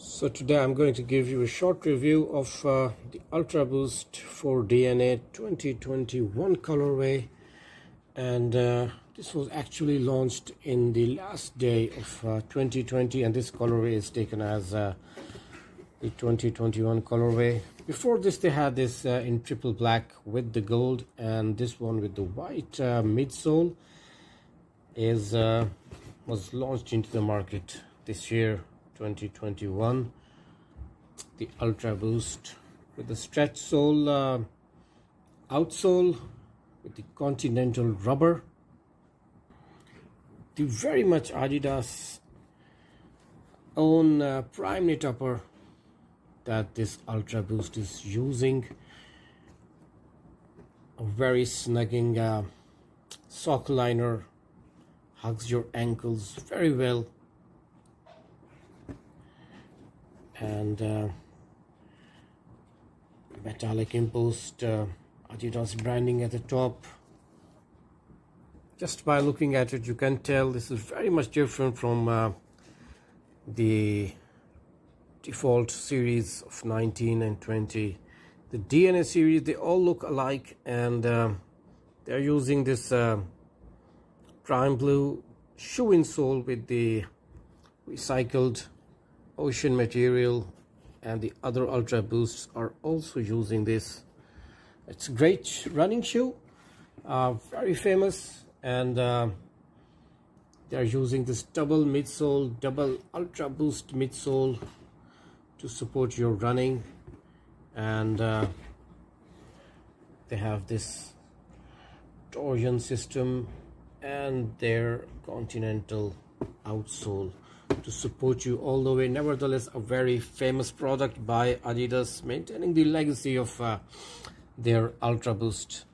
So today I'm going to give you a short review of the Ultraboost 4.0 2021 colorway, and this was actually launched in the last day of 2020, and this colorway is taken as the 2021 colorway. Before this they had this in triple black with the gold, and this one with the white midsole was launched into the market this year 2021. The Ultraboost with the stretch sole, outsole with the continental rubber, the very much Adidas own Primeknit upper that this Ultraboost is using, a very snugging sock liner, hugs your ankles very well, and metallic imposed Adidas branding at the top. Just by looking at it you can tell this is very much different from the default series of 19 and 20. The DNA series, they all look alike, and they're using this prime blue shoe insole with the recycled ocean material, and the other Ultraboosts are also using this. It's a great running shoe, very famous, and they're using this double midsole, double Ultraboost midsole to support your running, and they have this torsion system and their continental outsole to support you all the way. Nevertheless, a very famous product by Adidas, maintaining the legacy of their Ultraboost.